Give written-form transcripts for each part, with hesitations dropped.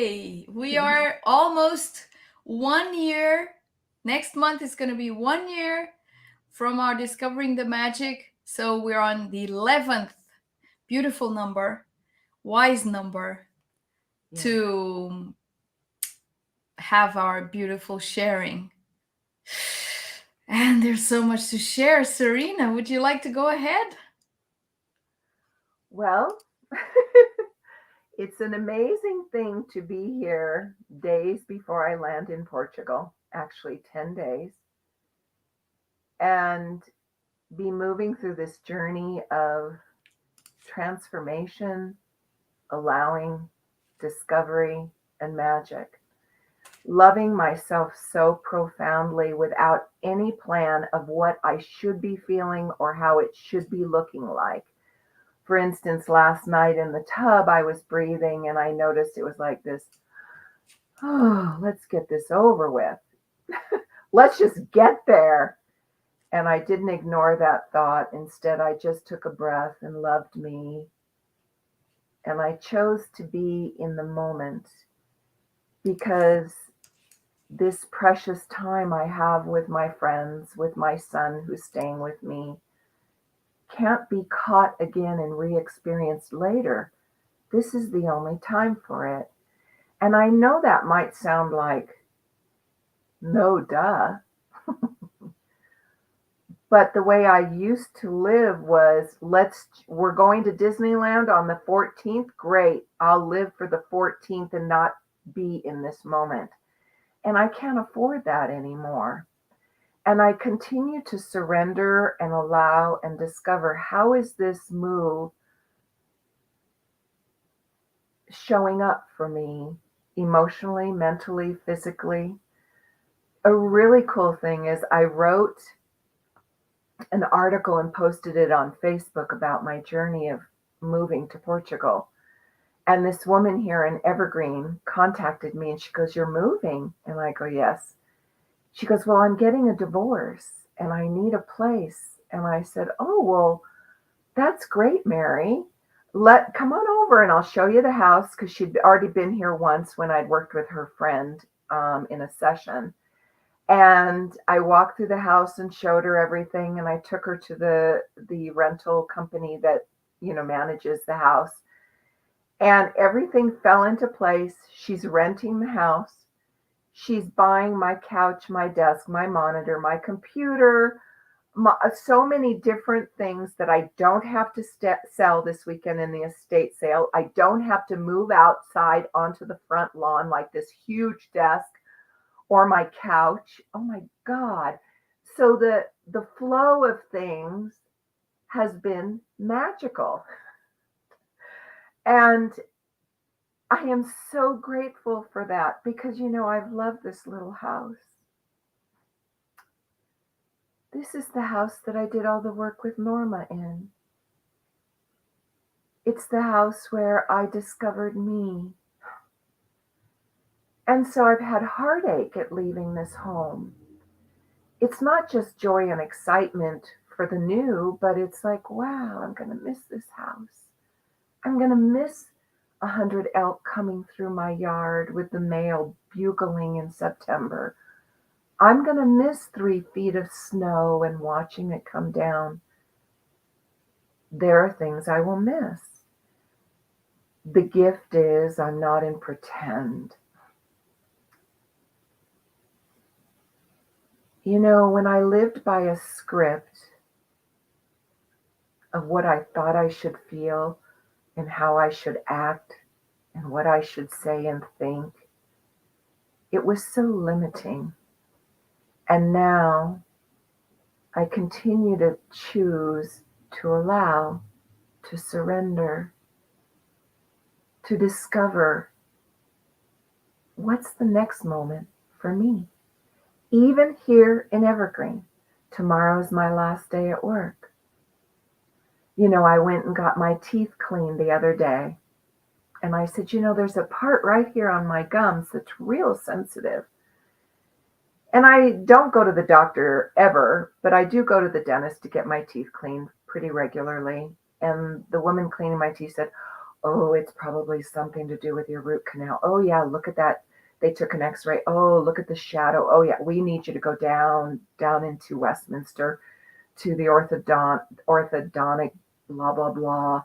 Yay! We are almost 1 year. Next month is going to be 1 year from our discovering the magic. So we're on the 11th beautiful number, wise number Yeah. to have our beautiful sharing. And there's so much to share. Serena, would you like to go ahead? Well, it's an amazing thing to be here days before I land in Portugal, actually 10 days, and be moving through this journey of transformation, allowing, discovery, and magic. Loving myself so profoundly without any plan of what I should be feeling or how it should be looking like. For instance, last night in the tub, I was breathing and I noticed it was like this, oh, let's get this over with. Let's just get there. And I didn't ignore that thought. Instead, I just took a breath and loved me. And I chose to be in the moment because this precious time I have with my friends, with my son who's staying with me, can't be caught again and re experienced later. This is the only time for it. And I know that might sound like, no, duh. But the way I used to live was, we're going to Disneyland on the 14th. Great. I'll live for the 14th and not be in this moment. And I can't afford that anymore. And I continue to surrender and allow and discover, how is this move showing up for me emotionally, mentally, physically? A really cool thing is I wrote an article and posted it on Facebook about my journey of moving to Portugal. And this woman here in Evergreen contacted me and she goes, "You're moving?" And I go, "Yes." She goes, "Well, I'm getting a divorce and I need a place." And I said, "Oh, well, that's great, Mary. Come on over and I'll show you the house," because she'd already been here once when I'd worked with her friend in a session. And I walked through the house and showed her everything. And I took her to the rental company that manages the house. And everything fell into place. She's renting the house. She's buying my couch, my desk, my monitor, my computer, so many different things that I don't have to sell this weekend in the estate sale. I don't have to move outside onto the front lawn like this huge desk or my couch. Oh my God. So the flow of things has been magical. And I am so grateful for that because, I've loved this little house. This is the house that I did all the work with Norma in. It's the house where I discovered me. And so I've had heartache at leaving this home. It's not just joy and excitement for the new, but it's like, wow, I'm going to miss this house. I'm going to miss 100 elk coming through my yard with the mail bugling in September. I'm going to miss 3 feet of snow and watching it come down. There are things I will miss. The gift is I'm not in pretend. When I lived by a script of what I thought I should feel and how I should act and what I should say and think, it was so limiting. And now I continue to choose to allow, to surrender, to discover what's the next moment for me. Even here in Evergreen, tomorrow's my last day at work. I went and got my teeth cleaned the other day. And I said, there's a part right here on my gums that's real sensitive. And I don't go to the doctor ever, but I do go to the dentist to get my teeth cleaned pretty regularly. And the woman cleaning my teeth said, Oh, it's probably something to do with your root canal. Oh, yeah, look at that. They took an x ray. Oh, look at the shadow. Oh, yeah, we need you to go down into Westminster to the orthodontic, blah, blah, blah.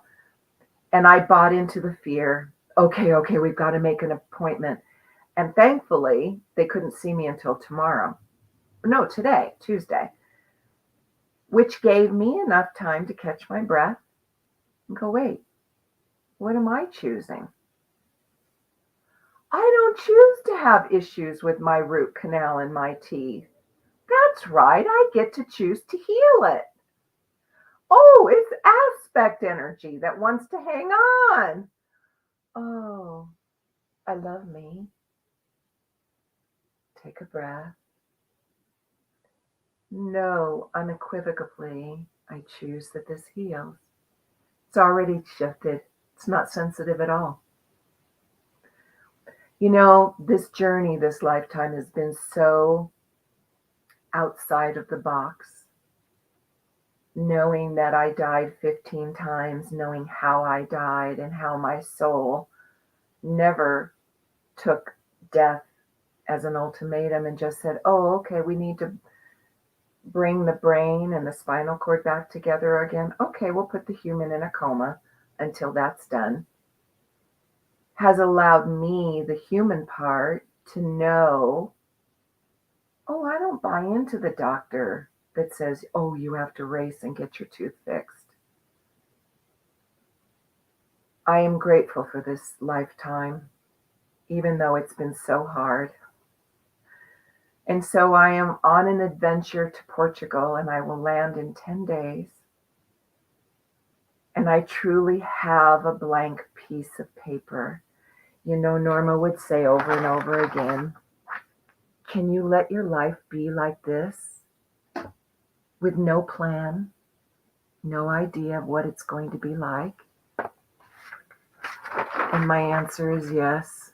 And I bought into the fear. Okay, we've got to make an appointment. And thankfully, they couldn't see me until tomorrow. No, today, Tuesday, which gave me enough time to catch my breath and go, wait, what am I choosing? I don't choose to have issues with my root canal and my teeth. That's right, I get to choose to heal it. Oh, it's aspect energy that wants to hang on. Oh, I love me. Take a breath. No, unequivocally, I choose that this heals. It's already shifted. It's not sensitive at all. You know, this journey, this lifetime has been so outside of the box. Knowing that I died 15 times, knowing how I died and how my soul never took death as an ultimatum and just said, oh, okay, we need to bring the brain and the spinal cord back together again. Okay, we'll put the human in a coma until that's done. Has allowed me, the human part, to know, oh, I don't buy into the doctor that says, oh, you have to race and get your tooth fixed. I am grateful for this lifetime, even though it's been so hard. And so I am on an adventure to Portugal, and I will land in 10 days. And I truly have a blank piece of paper. You know, Norma would say over and over again, can you let your life be like this? With no plan, no idea of what it's going to be like? And my answer is yes.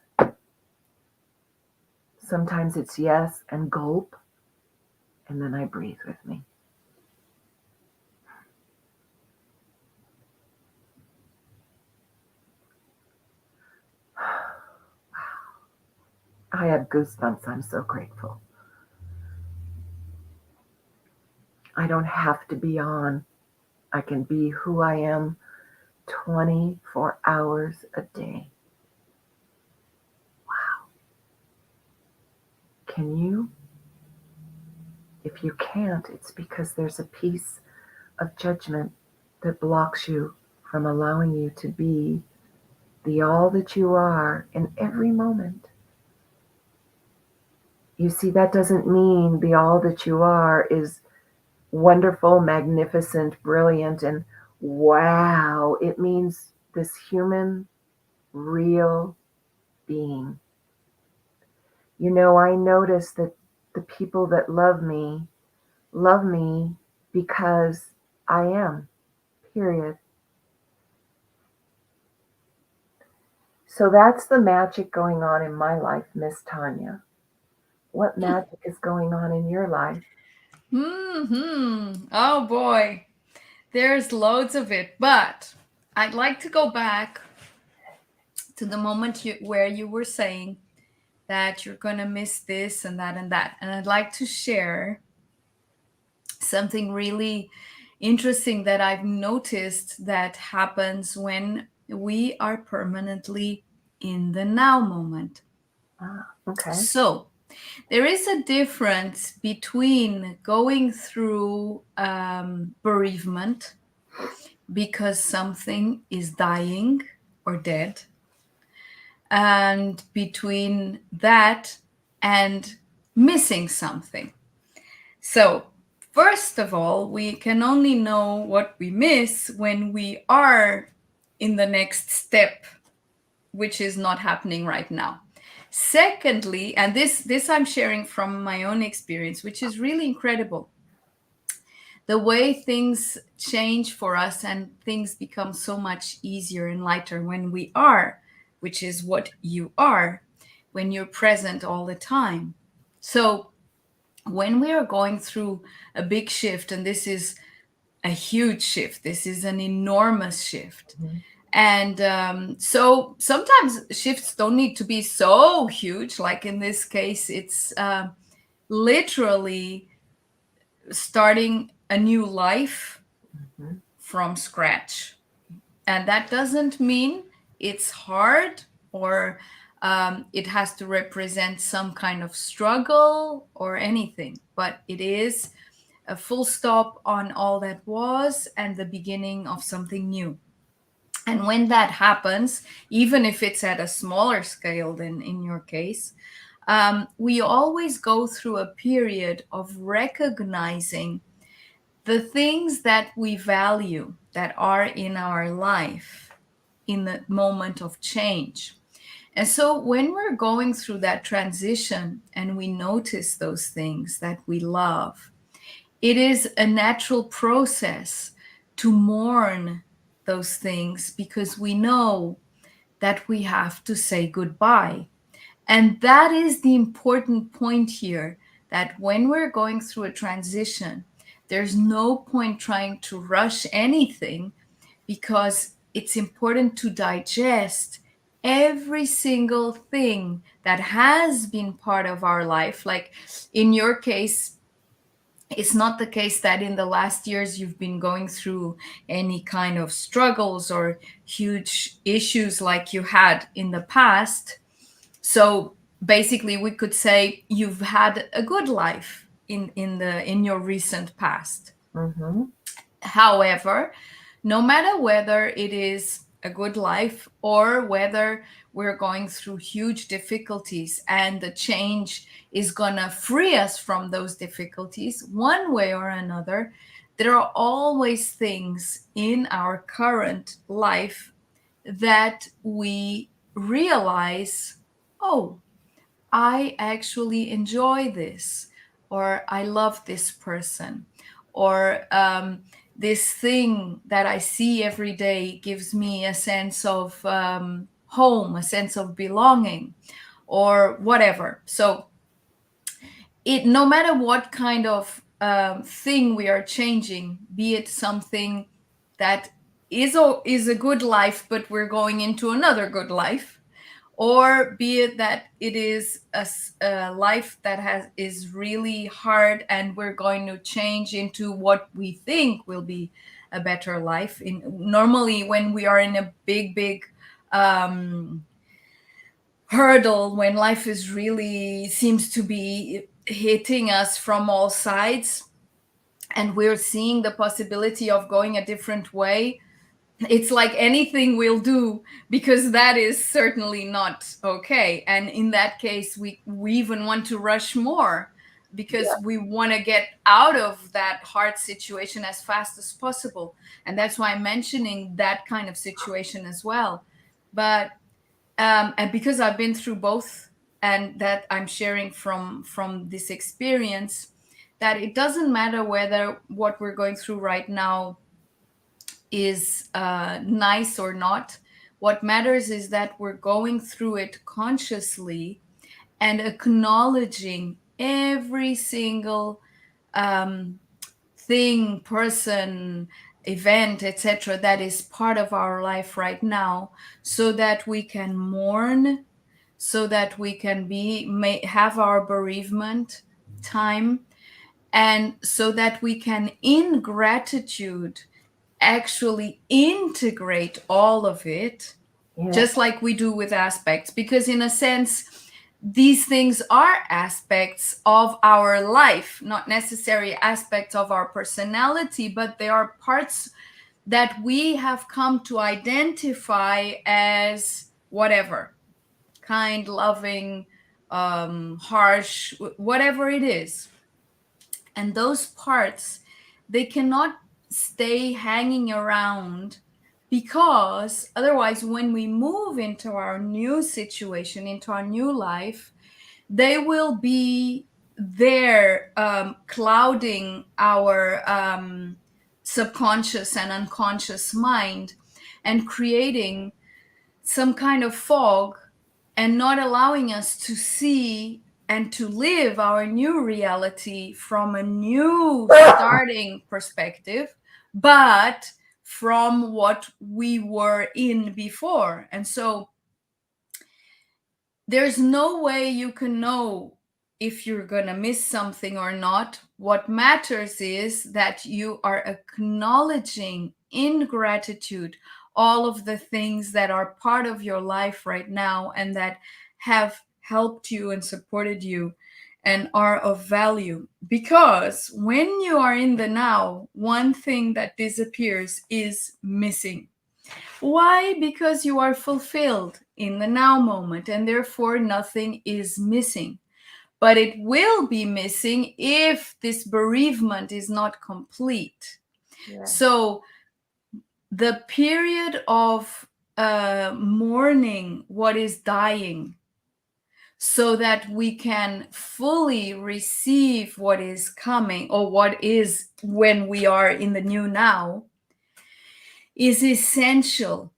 Sometimes it's yes and gulp, and then I breathe with me. I have goosebumps. I'm so grateful. I don't have to be on. I can be who I am 24 hours a day. Wow. Can you? If you can't, it's because there's a piece of judgment that blocks you from allowing you to be the all that you are in every moment. You see, that doesn't mean the all that you are is wonderful, magnificent, brilliant, and wow. It means this human, real being. You know, I notice that the people that love me because I am, period. So that's the magic going on in my life, Miss Tanya. What magic is going on in your life? Oh boy, there's loads of it. But I'd like to go back to the moment where you were saying that you're going to miss this and that and that. And I'd like to share something really interesting that I've noticed that happens when we are permanently in the now moment. Ah, okay. So, there is a difference between going through bereavement because something is dying or dead, and between that and missing something. So, first of all, we can only know what we miss when we are in the next step, which is not happening right now. Secondly, and this I'm sharing from my own experience, which is really incredible. The way things change for us and things become so much easier and lighter when we are, which is what you are, when you're present all the time. So when we are going through a big shift, and this is a huge shift, this is an enormous shift, Mhm. And so sometimes shifts don't need to be so huge. Like in this case, it's literally starting a new life Mhm. from scratch. And that doesn't mean it's hard or it has to represent some kind of struggle or anything, but it is a full stop on all that was and the beginning of something new. And when that happens, even if it's at a smaller scale than in your case, we always go through a period of recognizing the things that we value that are in our life in the moment of change. And so when we're going through that transition and we notice those things that we love, it is a natural process to mourn those things because we know that we have to say goodbye. And that is the important point here, that when we're going through a transition, there's no point trying to rush anything because it's important to digest every single thing that has been part of our life. Like in your case, it's not the case that in the last years you've been going through any kind of struggles or huge issues like you had in the past. So basically we could say you've had a good life in your recent past. Mhm. However, no matter whether it is a good life or whether we're going through huge difficulties and the change is going to free us from those difficulties, one way or another, there are always things in our current life that we realize, oh, I actually enjoy this, or I love this person, or this thing that I see every day gives me a sense of home, a sense of belonging, or whatever. So it, no matter what kind of thing we are changing, be it something that is a good life, but we're going into another good life, or be it that it is a life that is really hard and we're going to change into what we think will be a better life. In normally when we are in a big um, hurdle, when life is really seems to be hitting us from all sides and we're seeing the possibility of going a different way, it's like anything we'll do because that is certainly not okay. And in that case, we even want to rush more because Yeah. we want to get out of that hard situation as fast as possible. And that's why I'm mentioning that kind of situation as well. But and because I've been through both, and that I'm sharing from this experience, that it doesn't matter whether what we're going through right now is nice or not. What matters is that we're going through it consciously and acknowledging every single um, thing, person, event, etc., that is part of our life right now, so that we can mourn, so that we can have our bereavement time, and so that we can, in gratitude, actually integrate all of it, Yeah. just like we do with aspects, because in a sense these things are aspects of our life, not necessarily aspects of our personality, but they are parts that we have come to identify as whatever, kind, loving, harsh, whatever it is. And those parts, they cannot stay hanging around, because otherwise when we move into our new situation, into our new life, they will be there, clouding our subconscious and unconscious mind and creating some kind of fog and not allowing us to see and to live our new reality from a new starting perspective, but from what we were in before. And so there's no way you can know if you're going to miss something or not. What matters is that you are acknowledging in gratitude all of the things that are part of your life right now and that have helped you and supported you and are of value. Because when you are in the now, one thing that disappears is missing. Why? Because you are fulfilled in the now moment and therefore nothing is missing. But it will be missing if this bereavement is not complete. Yeah. So the period of mourning what is dying, so that we can fully receive what is coming or what is when we are in the new now, is essential.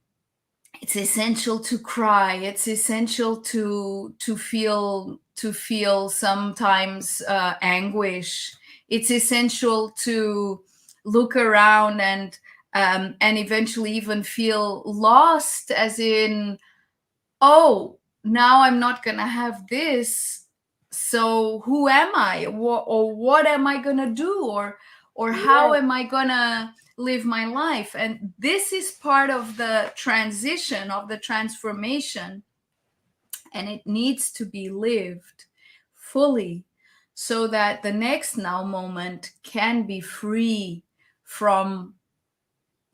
It's essential to cry. It's essential to feel sometimes anguish. It's essential to look around and eventually even feel lost, as in, oh, now I'm not gonna have this, so who am I, or what am I gonna do, or how Yes. am I gonna live my life? And this is part of the transition, of the transformation, and it needs to be lived fully so that the next now moment can be free from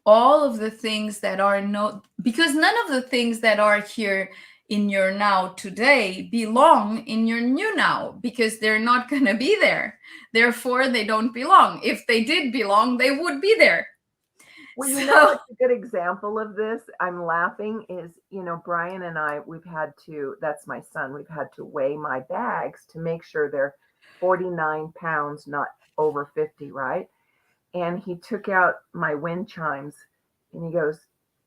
all of the things that are no, because none of the things that are here in your now today belong in your new now, because they're not going to be there. Therefore they don't belong. If they did belong, they would be there. Well, So what's a good example of this? I'm laughing is, Brian and I, that's my son, we've had to weigh my bags to make sure they're 49 pounds, not over 50, right? And he took out my wind chimes and he goes,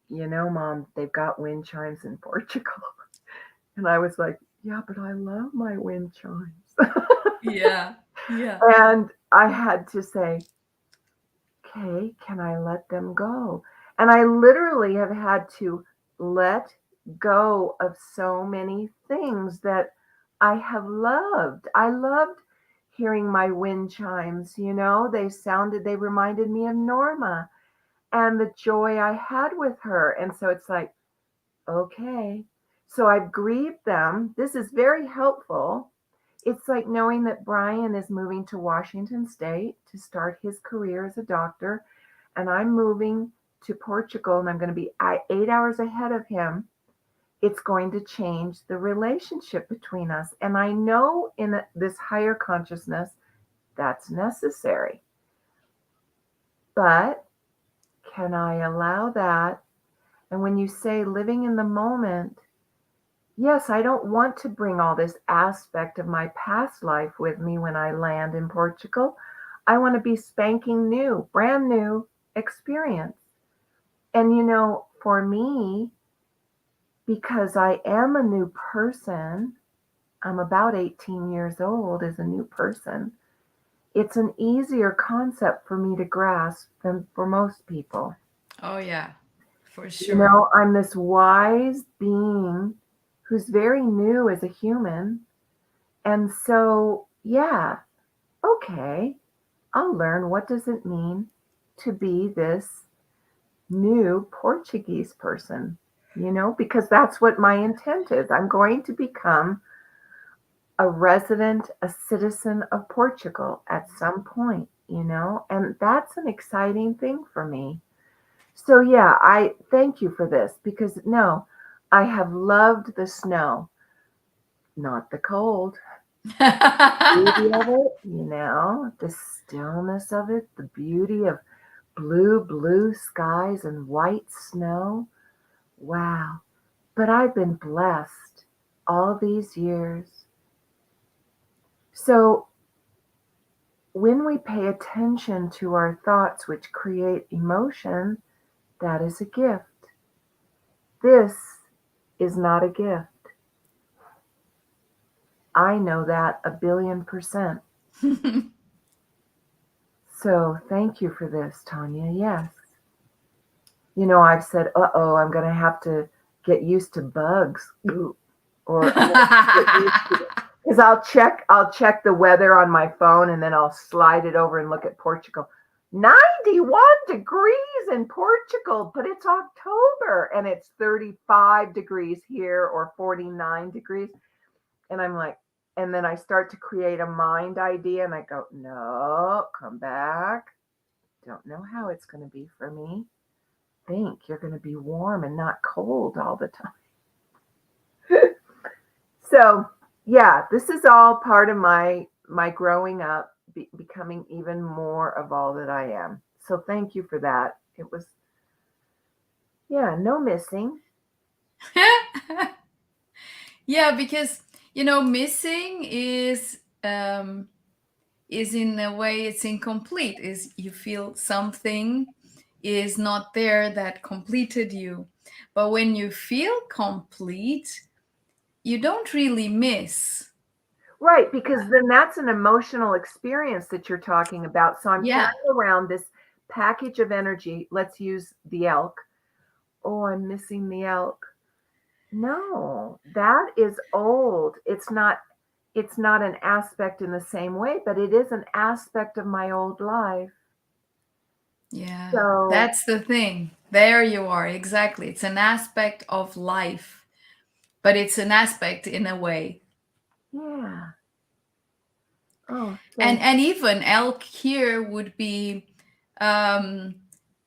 Mom, they've got wind chimes in Portugal. And I was like, yeah, but I love my wind chimes. yeah, yeah. And I had to say, okay, can I let them go? And I literally have had to let go of so many things that I have loved. I loved hearing my wind chimes, they reminded me of Norma and the joy I had with her. And so it's like, okay, so I've grieved them. This is very helpful. It's like knowing that Brian is moving to Washington State to start his career as a doctor, and I'm moving to Portugal, and I'm going to be 8 hours ahead of him. It's going to change the relationship between us. And I know in this higher consciousness that's necessary. But can I allow that? And when you say living in the moment, yes, I don't want to bring all this aspect of my past life with me when I land in Portugal. I want to be spanking new, brand new experience. And for me, because I am a new person, I'm about 18 years old as a new person. It's an easier concept for me to grasp than for most people. Oh yeah, for sure. I'm this wise being who's very new as a human. And so, yeah, okay, I'll learn what does it mean to be this new Portuguese person, because that's what my intent is. I'm going to become a resident, a citizen of Portugal at some point, and that's an exciting thing for me. So, yeah, I thank you for this because no, I have loved the snow, not the cold. Beauty of it, the stillness of it, the beauty of blue skies and white snow. Wow. But I've been blessed all these years. So when we pay attention to our thoughts, which create emotion, that is a gift. This is not a gift. I know that 1,000,000,000%. So thank you for this, Tanya. Yes. I've said, "Uh-oh, I'm going to have to get used to bugs." Ooh. Or I'm going to get used to it. Because I'll check the weather on my phone and then I'll slide it over and look at Portugal. 91 degrees in Portugal, but it's October and it's 35 degrees here or 49 degrees. And I'm like, and then I start to create a mind idea and I go, no, come back. Don't know how it's going to be for me. Think you're going to be warm and not cold all the time. So, yeah, this is all part of my growing up, becoming even more of all that I am. So, thank you for that. It was, yeah, no missing. Yeah, because missing is in a way it's incomplete. Is you feel something is not there that completed you, but when you feel complete, you don't really miss. Right, because then that's an emotional experience that you're talking about. So, I'm Yeah, carrying around this package of energy. Let's use the elk. Oh, I'm missing the elk. No, that is old. It's not an aspect in the same way, but it is an aspect of my old life. yeah, So, that's the thing. There you are, exactly. It's an aspect of life, but it's an aspect in a way. yeah. Oh, and thank and even elk here would be um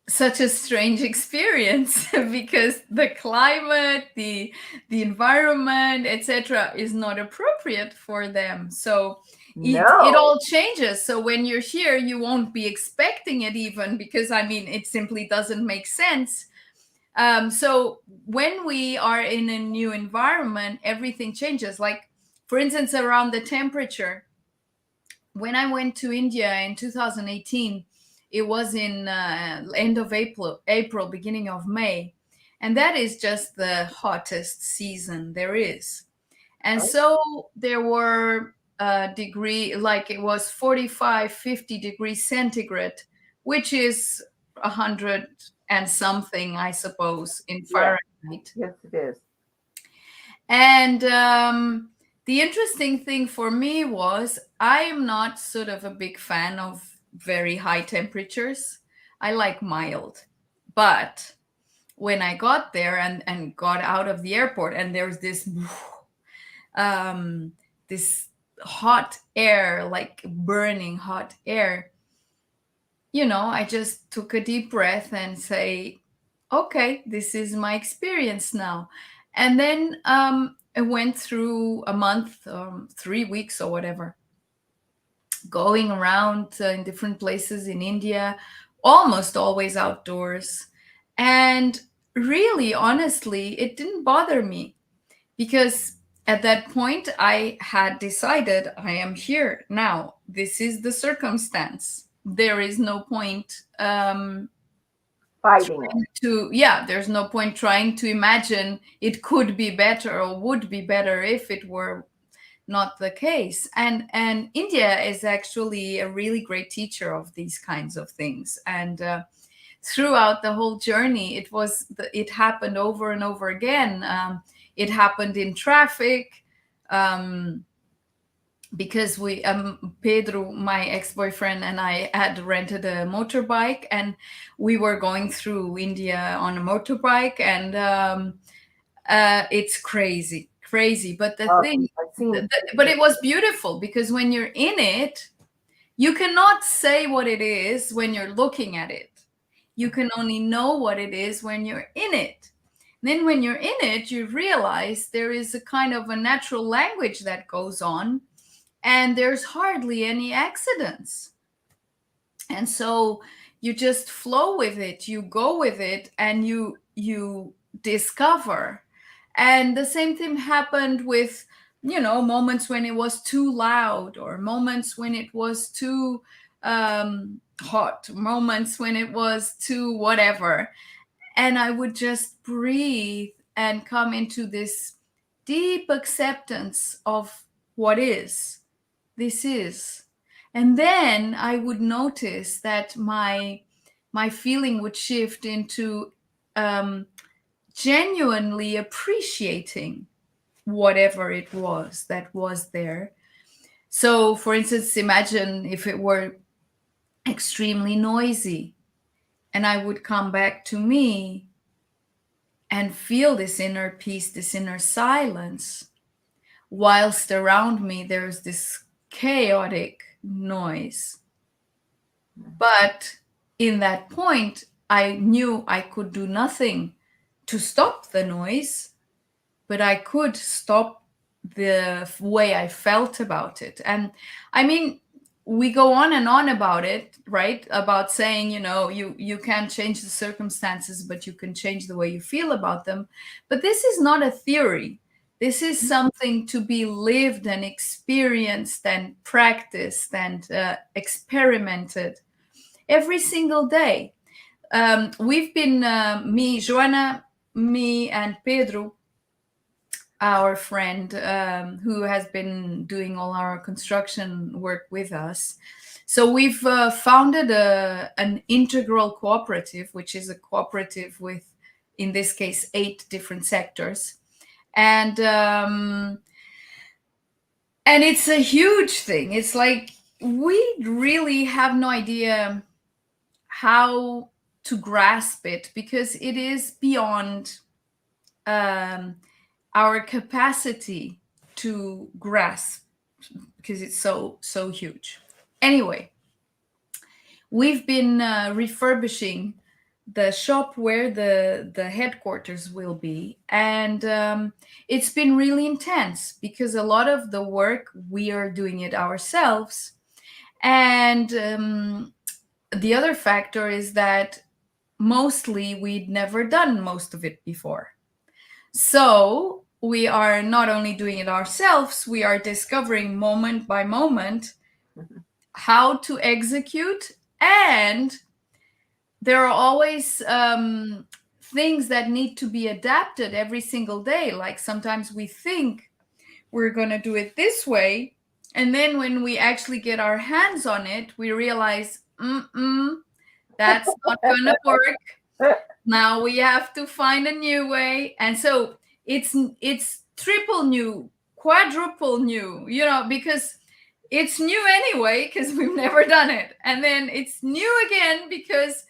such a strange experience because the climate, the environment, etc., is not appropriate for them. So it no. all changes. So when you're here, you won't be expecting it, even because I mean it simply doesn't make sense. So when we are in a new environment, everything changes. Like, for instance, around the temperature. When I went to India in 2018, it was in end of April, beginning of May, and that is just the hottest season there is. And Oh, so there were degree, like it was 45, 50 degrees centigrade, which is 100 and something, I suppose, in yes. Fahrenheit. Yes, it is. And the interesting thing for me was I am not sort of a big fan of very high temperatures. I like mild. But when I got there and got out of the airport, and there's um, this hot air, like burning hot air, I just took a deep breath and say, okay, this is my experience now. And then I went through a month, 3 weeks or whatever, going around in different places in India, almost always outdoors. And really, honestly, it didn't bother me because at that point I had decided I am here now. This is the circumstance. There is no point Fighting it. trying to, yeah, there's no point trying to imagine it could be better or would be better if it were not the case. And India is actually a really great teacher of these kinds of things. And throughout the whole journey, it happened over and over again. It happened in traffic. Because Pedro, my ex-boyfriend, and I had rented a motorbike, and we were going through India on a motorbike, and it's crazy. But the Oh, thing, I've seen but pictures. it was beautiful because when you're in it, you cannot say what it is when you're looking at it. You can only know what it is when you're in it. Then when you're in it, you realize there is a kind of a natural language that goes on, and there's hardly any accidents. And so you just flow with it, you go with it, and you discover. And the same thing happened with moments when it was too loud, or moments when it was too hot, moments when it was too whatever. And I would just breathe and come into this deep acceptance of what is. This is. And then I would notice that my feeling would shift into genuinely appreciating whatever it was that was there. So, for instance, imagine if it were extremely noisy and I would come back to me and feel this inner peace, this inner silence, whilst around me there's this chaotic noise. But in that point, I knew I could do nothing to stop the noise, but I could stop the way I felt about it. And I mean, we go on and on about it, right? About saying, you can't change the circumstances, but you can change the way you feel about them. But this is not a theory. This is something to be lived and experienced and practiced and experimented every single day. We've been, Joanna, me, and Pedro, our friend, who has been doing all our construction work with us. So we've founded an integral cooperative, which is a cooperative with, in this case, 8 different sectors. And it's a huge thing. It's like we really have no idea how to grasp it, because it is beyond our capacity to grasp, because it's so huge. Anyway, we've been refurbishing the shop where the headquarters will be, and it's been really intense because a lot of the work we are doing it ourselves. And the other factor is that mostly we'd never done most of it before. So we are not only doing it ourselves, we are discovering moment by moment how to execute. And there are always things that need to be adapted every single day. Like sometimes we think we're going to do it this way, and then when we actually get our hands on it, we realize, that's not going to work. Now we have to find a new way. And so it's triple new, quadruple new, because it's new anyway, because we've never done it. And then it's new again because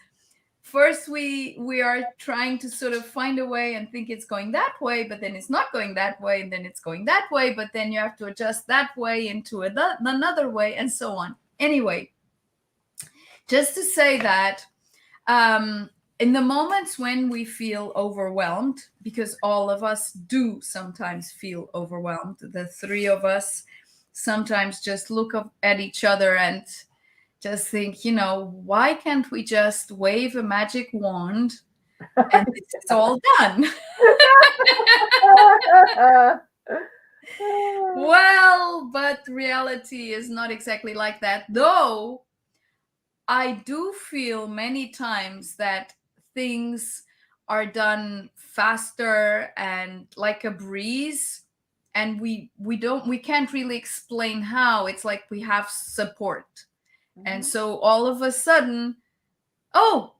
first we are trying to sort of find a way and think it's going that way, but then it's not going that way, and then it's going that way, but then you have to adjust that way into another way, and so on. Anyway, just to say that in the moments when we feel overwhelmed, because all of us do sometimes feel overwhelmed, the 3 of us sometimes just look up at each other and just think, why can't we just wave a magic wand and it's all done? Well, but reality is not exactly like that, though. I do feel many times that things are done faster and like a breeze, and we can't really explain how. It's like we have support. Mm-hmm. And so all of a sudden,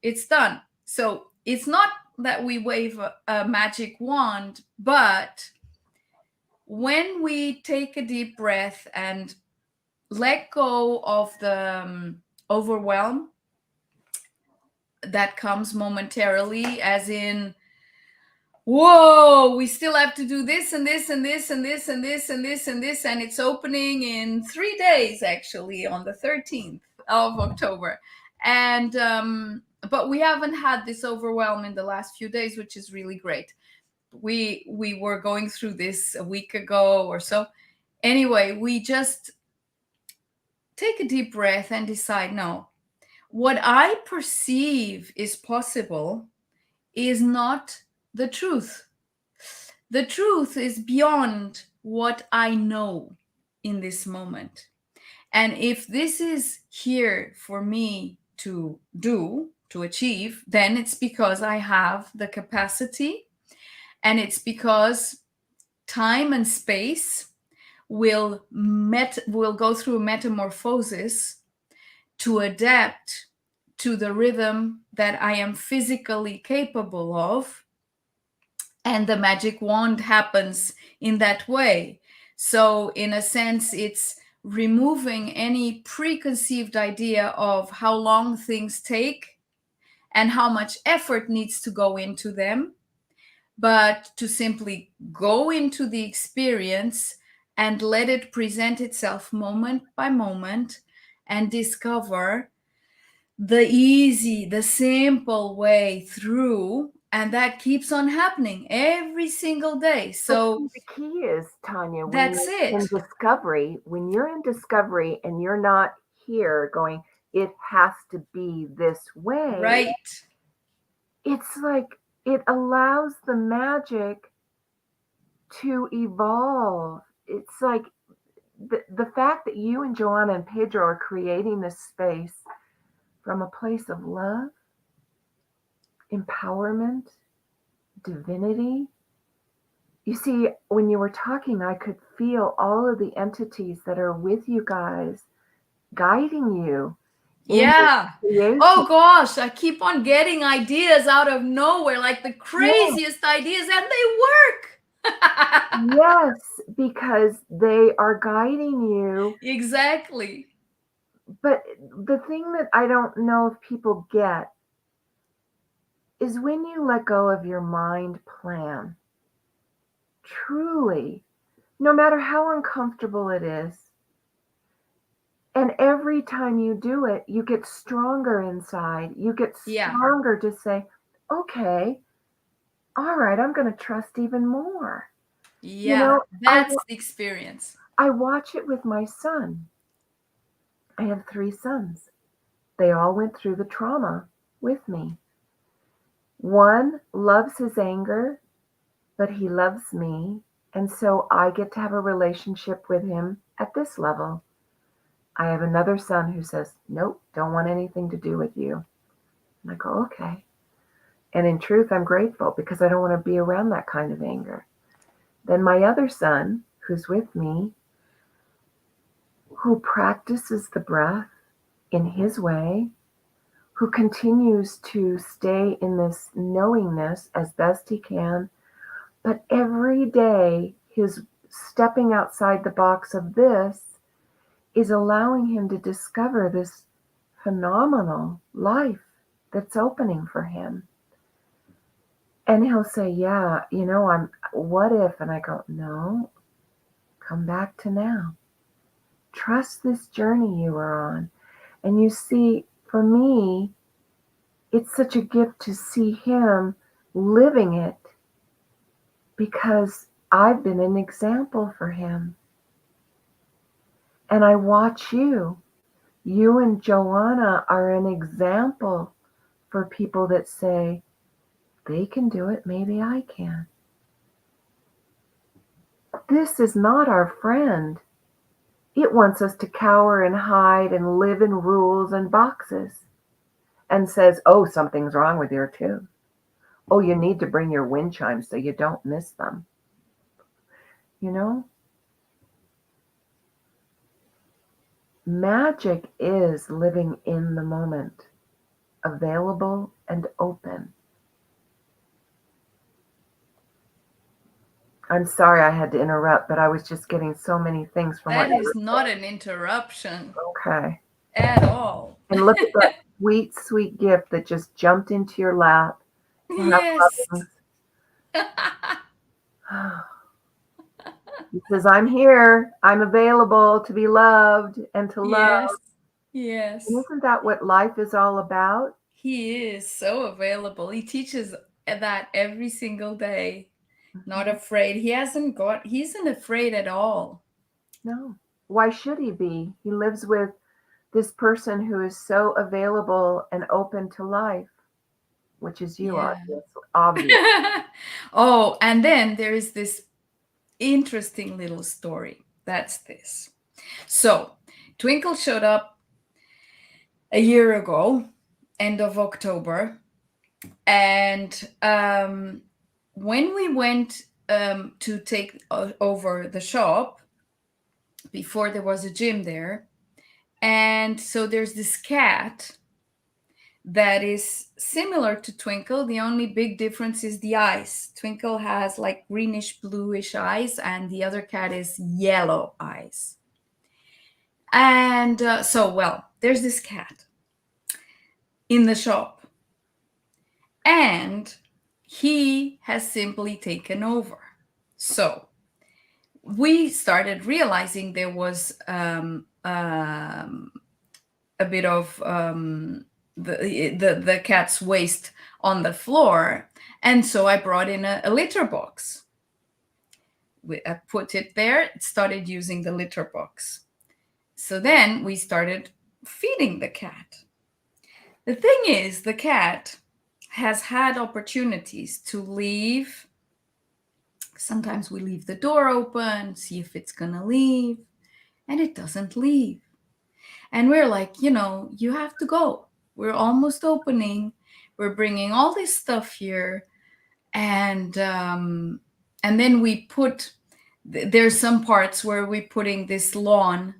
it's done. So it's not that we wave a magic wand, but when we take a deep breath and let go of the overwhelm that comes momentarily, as in, whoa, we still have to do this and this and this and this and this and this and this, and it's opening in 3 days, actually, on the 13th of October. And but we haven't had this overwhelm in the last few days, which is really great. We were going through this a week ago or so. Anyway, we just take a deep breath and decide, no, what I perceive is possible is not the truth. The truth is beyond what I know in this moment. And if this is here for me to do, to achieve, then it's because I have the capacity, and it's because time and space will go through a metamorphosis to adapt to the rhythm that I am physically capable of, and the magic wand happens in that way. So in a sense, it's removing any preconceived idea of how long things take and how much effort needs to go into them, but to simply go into the experience and let it present itself moment by moment, and discover the easy, the simple way through. And that keeps on happening every single day. But So see, the key is, Tanya, that's it. when you're in discovery and you're not here going, it has to be this way, Right. it's like it allows the magic to evolve. It's like the fact that you and Joanna and Pedro are creating this space from a place of love, empowerment, divinity. You see, when you were talking, I could feel all of the entities that are with you guys guiding you in this Yeah. creation. Oh gosh, I keep on getting ideas out of nowhere, like the Yes, craziest ideas, and they work. yes, because they are guiding you. Exactly. But the thing that I don't know if people get is when you let go of your mind plan, truly, no matter how uncomfortable it is, and every time you do it, you get stronger inside. You get Yeah. stronger to say, okay, all right, I'm going to trust even more. You Yeah. know, That's the experience. I watch it with my son. I have 3 sons. They all went through the trauma with me. One loves his anger, but he loves me. And so I get to have a relationship with him at this level. I have another son who says, nope, don't want anything to do with you. And I go, okay. And in truth, I'm grateful because I don't want to be around that kind of anger. Then my other son, who's with me, who practices the breath in his way, who continues to stay in this knowingness as best he can, but every day his stepping outside the box of this is allowing him to discover this phenomenal life that's opening for him. And he'll say, yeah, what if? And I go, no, come back to now. Trust this journey you are on. And you see, for me, it's such a gift to see him living it because I've been an example for him. And I watch you. You and Joanna are an example for people that say, they can do it, maybe I can. This is not our friend. It wants us to cower and hide and live in rules and boxes and says, oh, something's wrong with your tune. Oh, you need to bring your wind chimes so you don't miss them. You know, magic is living in the moment, available and open. I'm sorry I had to interrupt, but I was just getting so many things from what That you is were not an interruption saying. Okay. at all. And look at that sweet, sweet gift that just jumped into your lap to have Yes. lovings. He says, I'm here. I'm available to be loved and to love. Yes. And Yes. isn't that what life is all about? He is so available. He teaches that every single day. Not afraid. He isn't afraid at all. No. Why should he be? He lives with this person who is so available and open to life, which is you, Yeah. obvious. Oh, and then there is this interesting little story. That's this. So, Twinkle showed up a year ago, end of October, and when we went to take over the shop, before there was a gym there, and so there's this cat, that is similar to Twinkle. The only big difference is the eyes. Twinkle has like greenish bluish eyes, and the other cat is yellow eyes. And well, there's this cat in the shop, and he has simply taken over. So we started realizing there was a bit of the cat's waste on the floor, and so I brought in a litter box. I put it there. It started using the litter box. So then we started feeding the cat. The thing is, the cat has had opportunities to leave. Sometimes we leave the door open, see if it's gonna leave, and it doesn't leave. And we're like, you have to go. We're almost opening. We're bringing all this stuff here, and then we put. There's some parts where we're putting this lawn,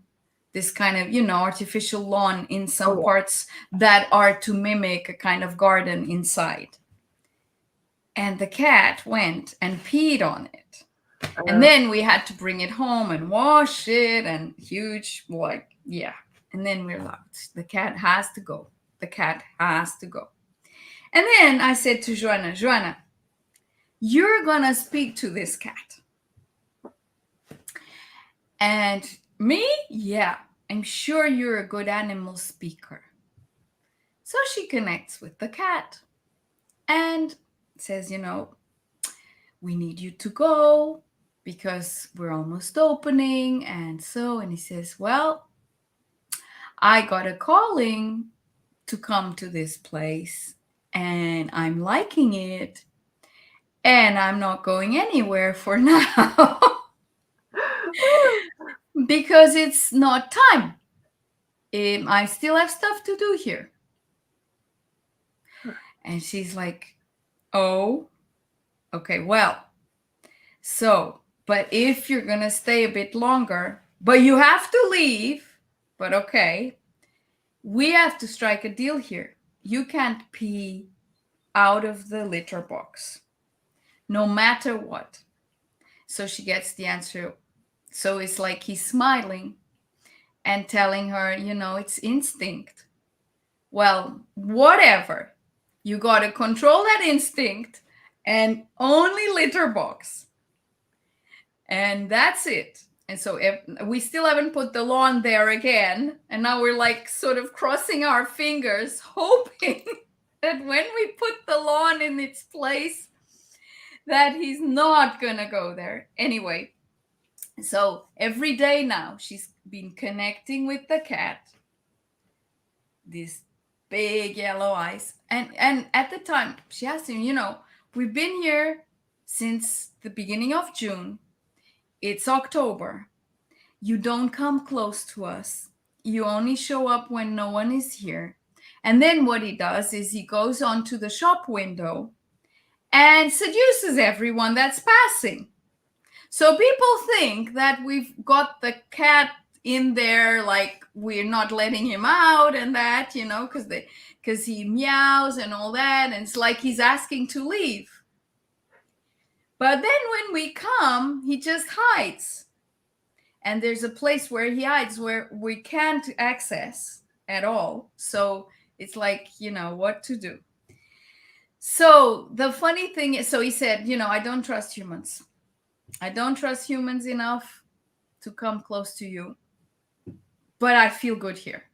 this kind of artificial lawn in some parts that are to mimic a kind of garden inside. And the cat went and peed on it. And then we had to bring it home and wash it, and huge, yeah. And then we're like, the cat has to go. The cat has to go. And then I said to Joanna, you're going to speak to this cat. And me? Yeah, I'm sure you're a good animal speaker. So she connects with the cat and says, we need you to go because we're almost opening. And he says, well, I got a calling to come to this place and I'm liking it and I'm not going anywhere for now because it's not time. I still have stuff to do here. And she's like, oh, okay, well, but if you're going to stay a bit longer, but you have to leave, but okay, we have to strike a deal here. You can't pee out of the litter box, no matter what. So she gets the answer. So it's like he's smiling and telling her, it's instinct. Well, whatever. You got to control that instinct and only litter box. And that's it. And so we still haven't put the lawn there again. And now we're like sort of crossing our fingers, hoping that when we put the lawn in its place, that he's not going to go there. Anyway, so every day now she's been connecting with the cat. These big yellow eyes. And at the time, she asked him, we've been here since the beginning of June. It's October. You don't come close to us. You only show up when no one is here. And then what he does is he goes onto the shop window and seduces everyone that's passing. So people think that we've got the cat in there, like we're not letting him out and that, because he meows and all that. And it's like he's asking to leave. But then when we come, he just hides. And there's a place where he hides where we can't access at all. So it's like, what to do. So the funny thing is, so he said, I don't trust humans. I don't trust humans enough to come close to you. But I feel good here.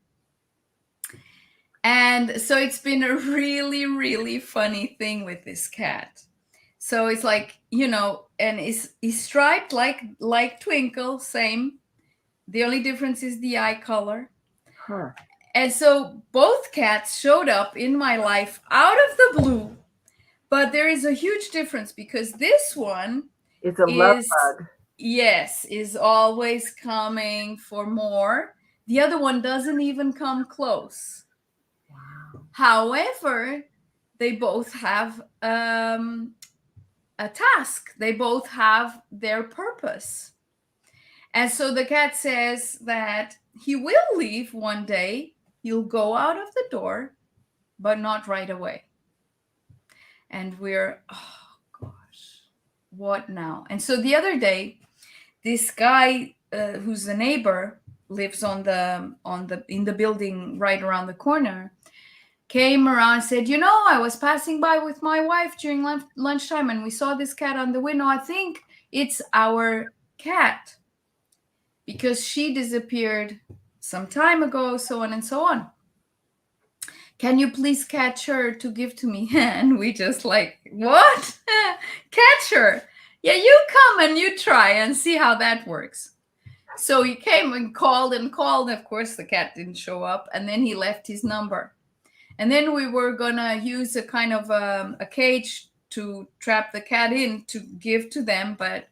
And so it's been a really, really funny thing with this cat. So it's like, and he's striped like Twinkle, same. The only difference is the eye color. Huh. And so both cats showed up in my life out of the blue. But there is a huge difference because this one is a love bug. Yes, is always coming for more. The other one doesn't even come close. Wow. However, they both have a task. They both have their purpose. And so the cat says that he will leave one day. He'll go out of the door, but not right away. And we're, oh gosh, what now? And so the other day, this guy who's a neighbor, lives in the building right around the corner, came around and said, I was passing by with my wife during lunchtime and we saw this cat on the window. I think it's our cat because she disappeared some time ago, so on and so on. Can you please catch her to give to me? And we just like, what? Catch her? Yeah, you come and you try and see how that works. So he came and called and called. Of course, the cat didn't show up. And then he left his number. And then we were going to use a kind of a cage to trap the cat in to give to them. But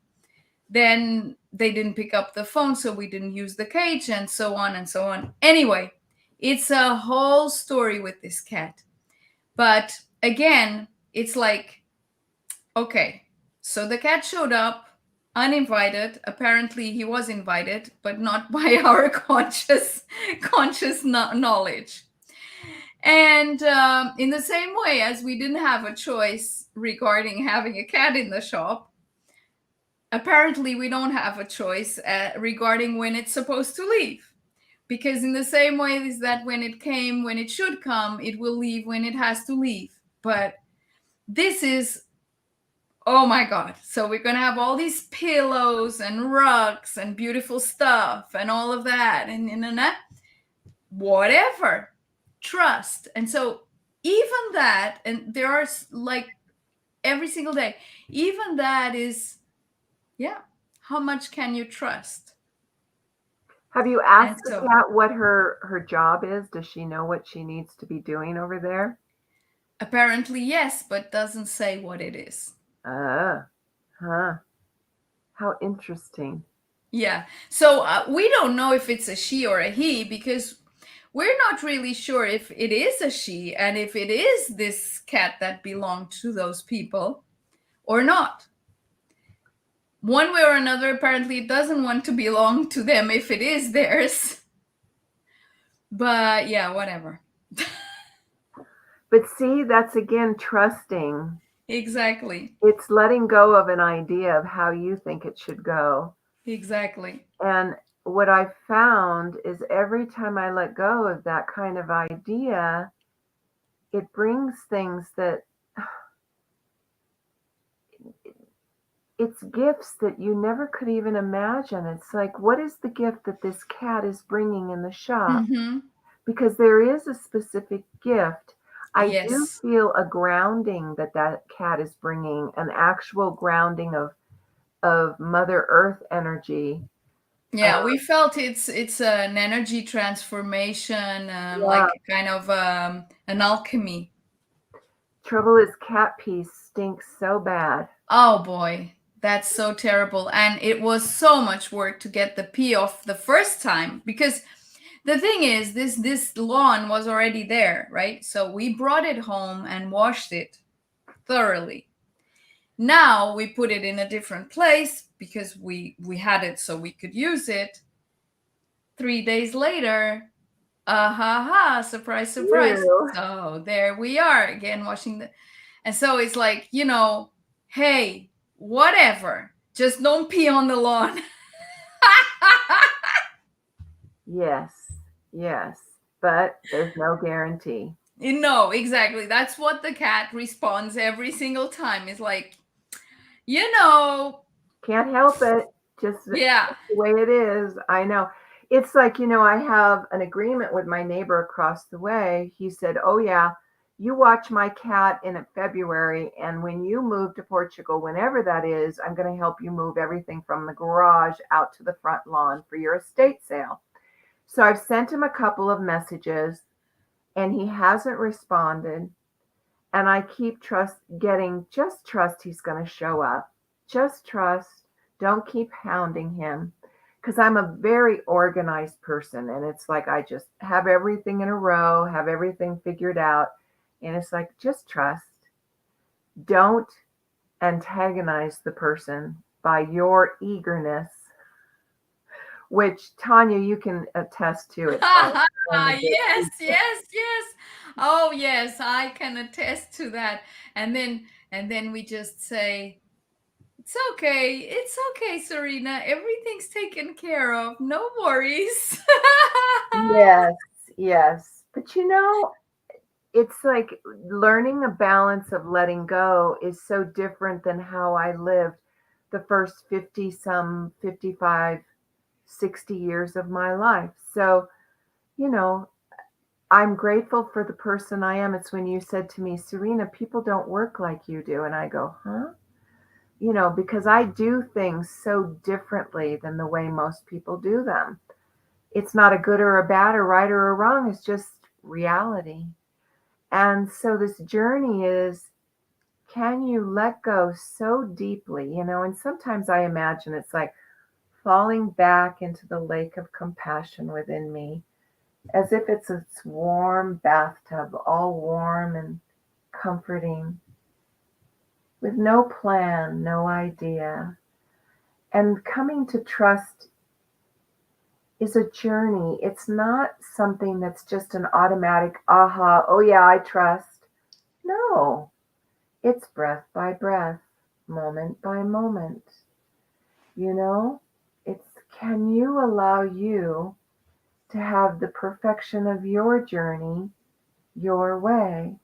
then they didn't pick up the phone, so we didn't use the cage, and so on and so on. Anyway, it's a whole story with this cat. But again, it's like, okay, so the cat showed up uninvited. Apparently he was invited, but not by our conscious knowledge. And in the same way as we didn't have a choice regarding having a cat in the shop, apparently we don't have a choice regarding when it's supposed to leave. Because in the same way is that when it should come, it will leave when it has to leave. But this is, oh my God. So we're going to have all these pillows and rugs and beautiful stuff and all of that. And whatever. Trust. And so even that, and there are like every single day, even that is, yeah, how much can you trust? Have you asked the cat what her job is? Does she know what she needs to be doing over there? Apparently, yes, but doesn't say what it is. How interesting. Yeah. So we don't know if it's a she or a he because we're not really sure if it is a she and if it is this cat that belonged to those people or not. One way or another, apparently it doesn't want to belong to them if it is theirs. But yeah, whatever. But see, that's again trusting. Exactly. It's letting go of an idea of how you think it should go. Exactly. And what I found is every time I let go of that kind of idea, it brings things that it's gifts that you never could even imagine. It's like, what is the gift that this cat is bringing in the shop? Mm-hmm. Because there is a specific gift. I do Yes. feel a grounding that cat is bringing, an actual grounding of Mother Earth energy. Yeah, we felt it's an energy transformation, like a kind of an alchemy. Trouble is, cat pee stinks so bad. Oh boy, that's so terrible. And it was so much work to get the pee off the first time because the thing is, this lawn was already there, right? So we brought it home and washed it thoroughly. Now we put it in a different place because we had it so we could use it. 3 days later, surprise, surprise. Ew. So there we are again washing and so it's like, hey, whatever, just don't pee on the lawn. Yes, but there's no guarantee. No, exactly. That's what the cat responds every single time. It's like, can't help it. Just yeah, the way it is. I know. It's like, I have an agreement with my neighbor across the way. He said, oh yeah, you watch my cat in February, and when you move to Portugal, whenever that is, I'm going to help you move everything from the garage out to the front lawn for your estate sale. So I've sent him a couple of messages and he hasn't responded. And I keep just trust he's going to show up. Just trust. Don't keep hounding him. Because I'm a very organized person. And it's like I just have everything in a row, have everything figured out. And it's like, just trust. Don't antagonize the person by your eagerness which Tanya, you can attest to. It's like one of the Yes, yes, yes. Oh, yes, I can attest to that. And then we just say, it's okay, Serena. Everything's taken care of. No worries. yes, yes. But it's like learning a balance of letting go is so different than how I lived the first 50 some 55, 60 years of my life. So, you know, I'm grateful for the person I am. It's when you said to me, Serena, people don't work like you do. And I go, huh? Because I do things so differently than the way most people do them. It's not a good or a bad or right or a wrong. It's just reality. And so this journey is, can you let go so deeply, and sometimes I imagine it's like falling back into the lake of compassion within me, as if it's a warm bathtub, all warm and comforting, with no plan, no idea. And coming to trust is a journey. It's not something that's just an automatic aha, oh yeah, I trust. No, it's breath by breath, moment by moment. You know, it's, can you allow you to have the perfection of your journey your way?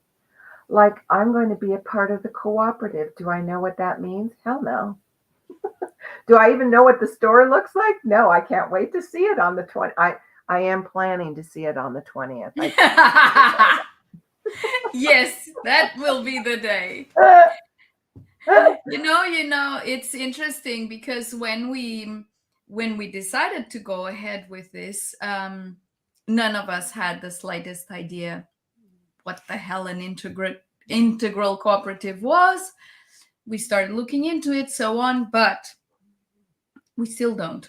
Like, I'm going to be a part of the cooperative. Do I know what that means? Hell no. Do I even know what the store looks like? No, I can't wait to see it on the 20th. I am planning to see it on the 20th. Yes, that will be the day. It's interesting because when we decided to go ahead with this, none of us had the slightest idea what the hell an integral cooperative was. We started looking into it, so on, but we still don't.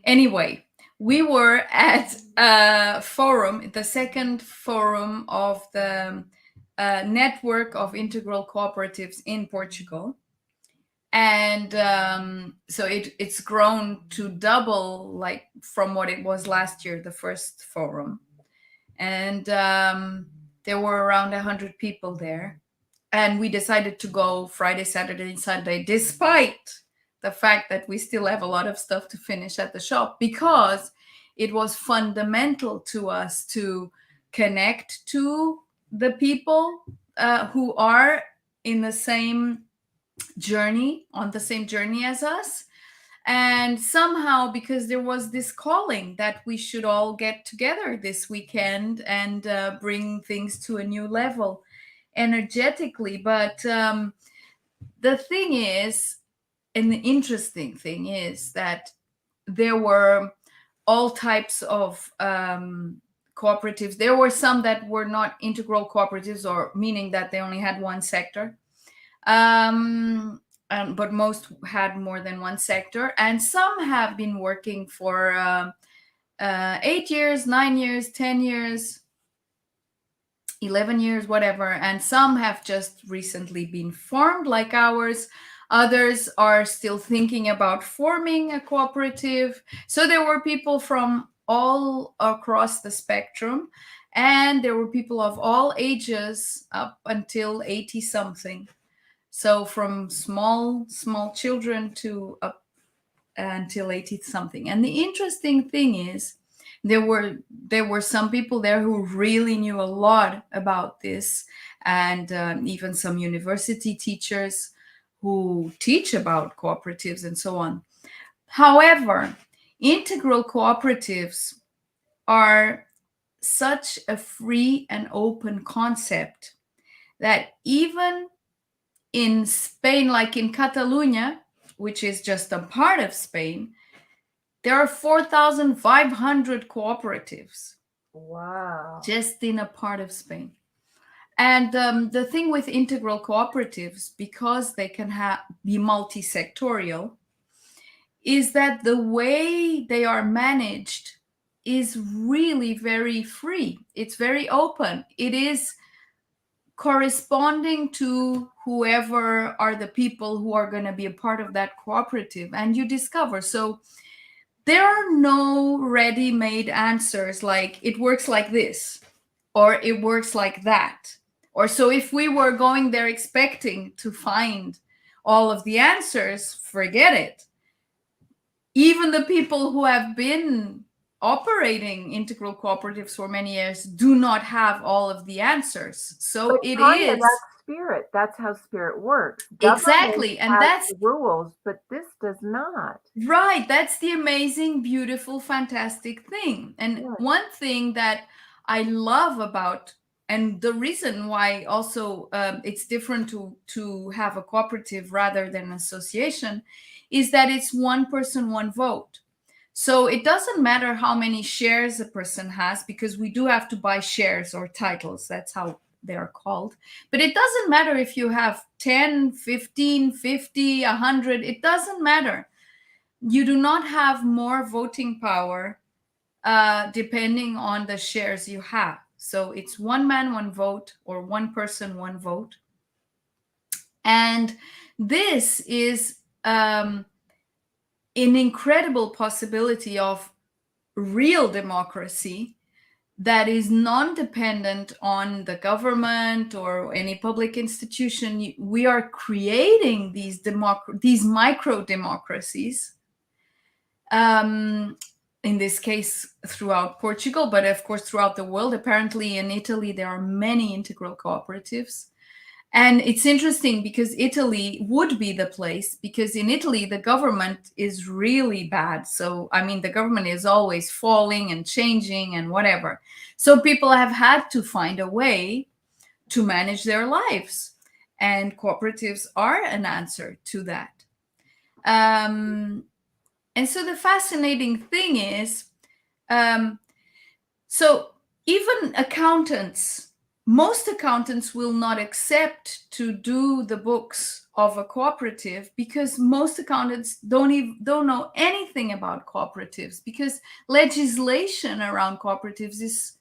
Anyway, we were at a forum, the second forum of the network of integral cooperatives in Portugal. And so it's grown to double, like from what it was last year, the first forum. And there were around 100 people there. And we decided to go Friday, Saturday, and Sunday, despite the fact that we still have a lot of stuff to finish at the shop, because it was fundamental to us to connect to the people who are in the same journey, on the same journey as us. And somehow, because there was this calling that we should all get together this weekend and bring things to a new level energetically. But the thing is, and the interesting thing is, that there were all types of cooperatives. There were some that were not integral cooperatives, or meaning that they only had one sector. But most had more than one sector, and some have been working for 8 years, 9 years, 10 years, 11 years, whatever, and some have just recently been formed, like ours. Others are still thinking about forming a cooperative. So there were people from all across the spectrum, and there were people of all ages up until 80 something. So from small children to up until 80 something. And the interesting thing is, there were some people there who really knew a lot about this, and even some university teachers who teach about cooperatives and so on. However, integral cooperatives are such a free and open concept that even in Spain, like in Catalonia, which is just a part of Spain, there are 4,500 cooperatives Wow. just in a part of Spain. And the thing with integral cooperatives, because they can be multi-sectorial, is that the way they are managed is really very free. It's very open. It is corresponding to whoever are the people who are going to be a part of that cooperative, and you discover. So there are no ready-made answers like it works like this or it works like that. Or so if we were going there expecting to find all of the answers, forget it. Even the people who have been operating integral cooperatives for many years do not have all of the answers. So But it Tanya, is that's spirit. That's how spirit works. Government exactly, and has that's rules, but this does not. right. That's the amazing, beautiful, fantastic thing. And Yes. one thing that I love about, and the reason why also it's different to have a cooperative rather than an association, is that it's one person, one vote. So it doesn't matter how many shares a person has, because we do have to buy shares or titles. That's how they are called. But it doesn't matter if you have 10, 15, 50, 100. It doesn't matter. You do not have more voting power depending on the shares you have. So it's one man, one vote, or one person, one vote. And this is an incredible possibility of real democracy that is non-dependent on the government or any public institution. We are creating these micro democracies, in this case throughout Portugal, but of course throughout the world. Apparently in Italy there are many integral cooperatives. And it's interesting because Italy would be the place, because in Italy the government is really bad. So I mean, the government is always falling and changing and whatever. So people have had to find a way to manage their lives, and cooperatives are an answer to that. And so the fascinating thing is, so even accountants, most accountants will not accept to do the books of a cooperative, because most accountants don't know anything about cooperatives, because legislation around cooperatives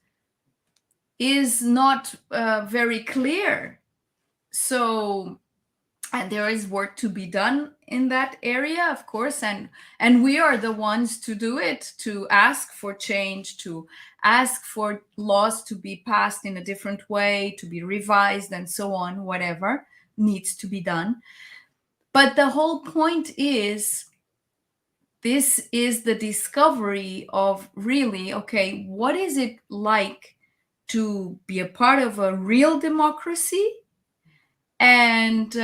is not very clear. So, and there is work to be done in that area, of course, and we are the ones to do it, to ask for change, to ask for laws to be passed in a different way, to be revised, and so on. Whatever needs to be done. But the whole point is, this is the discovery of really, okay, what is it like to be a part of a real democracy, and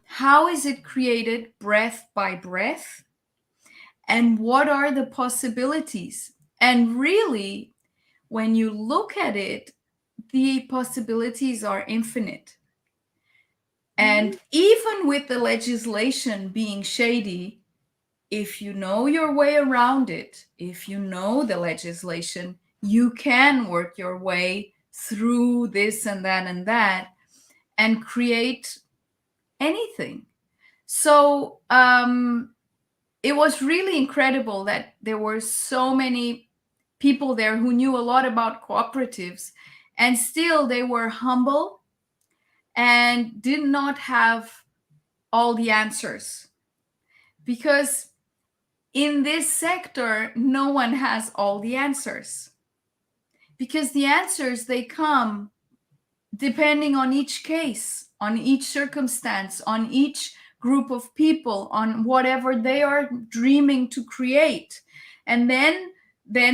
how is it created breath by breath, and what are the possibilities. And really, when you look at it, the possibilities are infinite. And even with the legislation being shady, if you know your way around it, if you know the legislation, you can work your way through this and that and create anything. So it was really incredible that there were so many people there who knew a lot about cooperatives, and still they were humble and did not have all the answers. Because in this sector, no one has all the answers. Because the answers, they come depending on each case, on each circumstance, on each group of people, on whatever they are dreaming to create. And then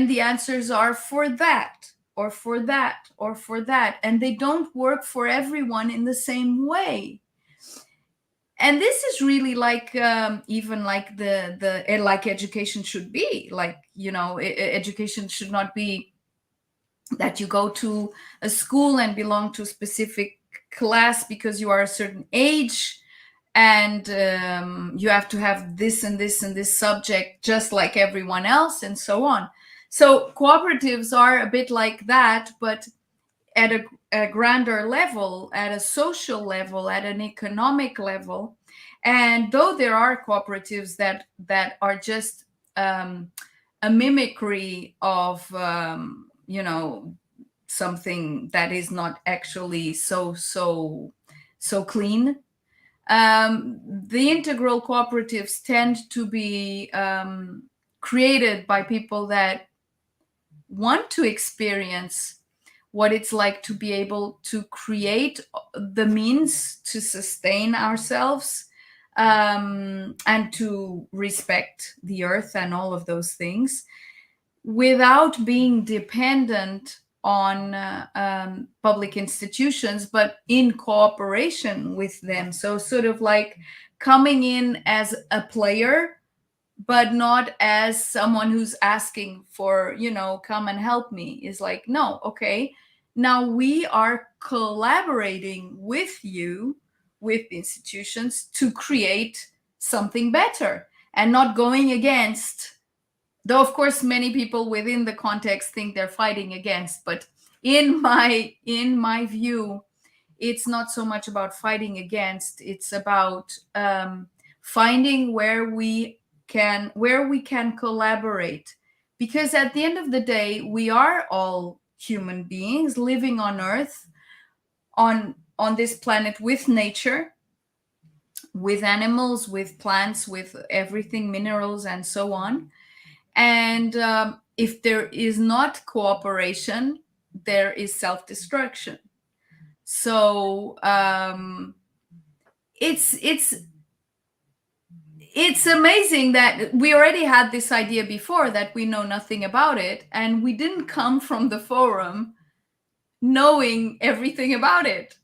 the answers are for that or for that or for that, and they don't work for everyone in the same way. And this is really like even like the like education should be like, education should not be that you go to a school and belong to a specific class because you are a certain age, and you have to have this and this and this subject just like everyone else, and so on. So cooperatives are a bit like that, but at a grander level, at a social level, at an economic level. And though there are cooperatives that are just a mimicry of something that is not actually so clean, the integral cooperatives tend to be created by people that want to experience what it's like to be able to create the means to sustain ourselves, and to respect the earth and all of those things without being dependent on public institutions, but in cooperation with them. So, sort of like coming in as a player, but not as someone who's asking for, come and help me. Is like, no, okay, now we are collaborating with you, with institutions, to create something better, and not going against. Though of course many people within the context think they're fighting against, but in my view, it's not so much about fighting against. It's about finding where we can collaborate, because at the end of the day, we are all human beings living on earth, on this planet, with nature, with animals, with plants, with everything, minerals and so on. And if there is not cooperation, there is self-destruction. So it's amazing that we already had this idea before, that we know nothing about it, and we didn't come from the forum knowing everything about it.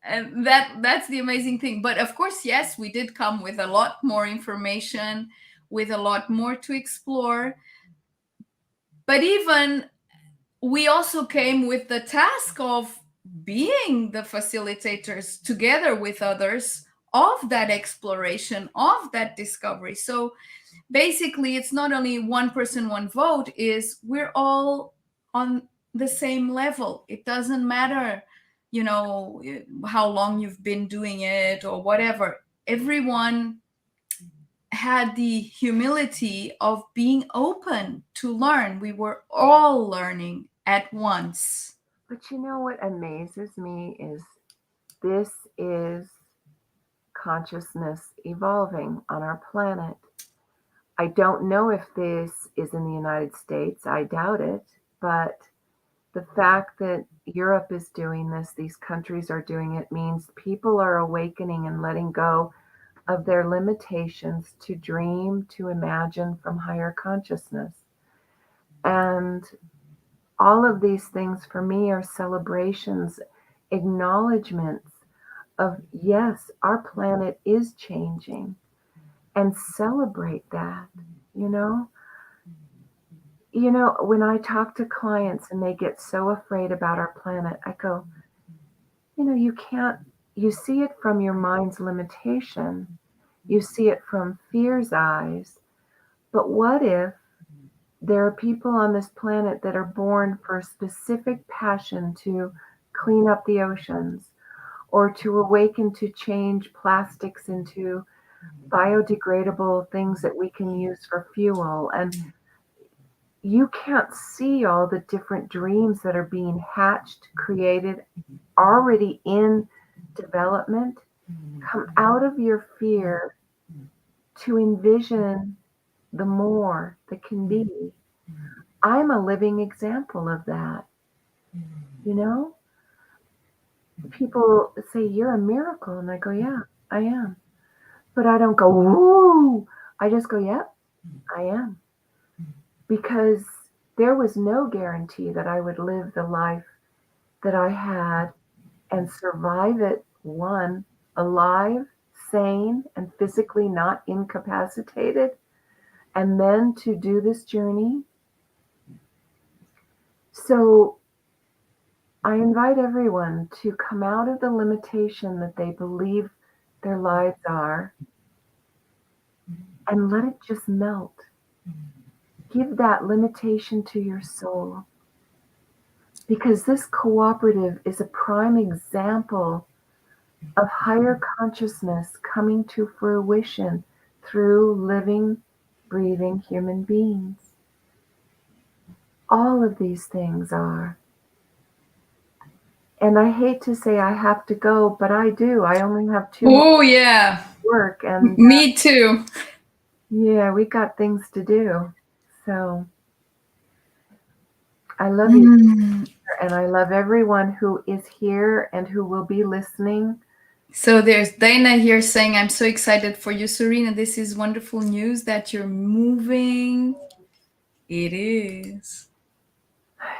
And that's the amazing thing. But of course, yes, we did come with a lot more information, with a lot more to explore. But even we also came with the task of being the facilitators together with others of that exploration, of that discovery. So basically, it's not only one person, one vote, is we're all on the same level. It doesn't matter, how long you've been doing it or whatever. Everyone had the humility of being open to learn. We were all learning at once. But you know what amazes me is this is consciousness evolving on our planet. I don't know if this is in the United States. I doubt it. But the fact that Europe is doing this, these countries are doing it, means people are awakening and letting go of their limitations to dream, to imagine from higher consciousness. And all of these things for me are celebrations, acknowledgments of, yes, our planet is changing, and celebrate that, you know? When I talk to clients and they get so afraid about our planet, I go, you see it from your mind's limitation. You see it from fear's eyes. But what if there are people on this planet that are born for a specific passion to clean up the oceans, or to awaken to change plastics into biodegradable things that we can use for fuel? And you can't see all the different dreams that are being hatched, created, already in development. Come out of your fear to envision the more that can be. I'm a living example of that. People say, you're a miracle. And I go, yeah, I am. But I don't go, woo. I just go, yep, I am. Because there was no guarantee that I would live the life that I had and survive it, one, alive, sane, and physically not incapacitated, and then to do this journey. So I invite everyone to come out of the limitation that they believe their lives are and let it just melt. Give that limitation to your soul. Because this cooperative is a prime example of higher consciousness coming to fruition through living, breathing human beings. All of these things are. And I hate to say I have to go, but I do. I only have 2 Oh yeah, work, and me too. yeah, we got things to do. So I love you, Mm. and I love everyone who is here and who will be listening. So there's Dana here saying, I'm so excited for you, Serena. This is wonderful news that you're moving. It is.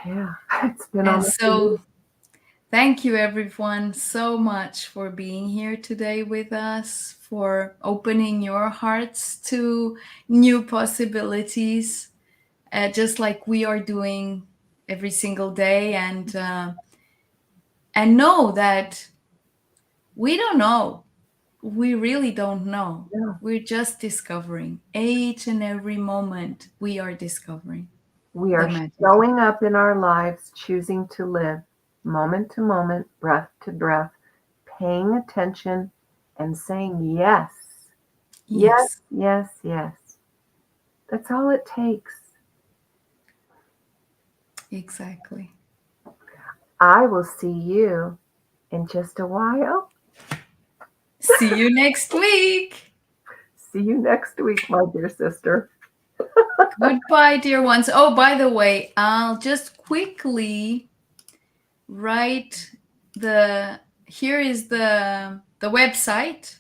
Yeah, it's been And almost a week. so thank you, everyone, so much for being here today with us, for opening your hearts to new possibilities, just like we are doing every single day. And know that we don't know. We really don't know. Yeah. We're just discovering. Each and every moment, we are discovering We the are magic. showing up in our lives, choosing to live moment to moment, breath to breath, paying attention and saying yes. Yes, Yes, yes, yes. That's all it takes. exactly. I will see you in just a while. See you next week. See you next week, my dear sister. Goodbye, dear ones. Oh, by the way, I'll just quickly write the here is the website,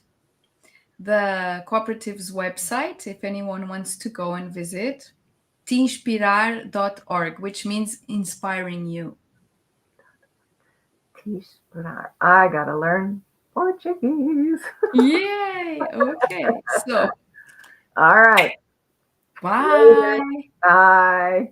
the cooperative's website, if anyone wants to go and visit. Tinspirar.org, which means inspiring you. Tish, but I gotta learn Portuguese. Yay! Okay. So, All right. Later. bye. Bye.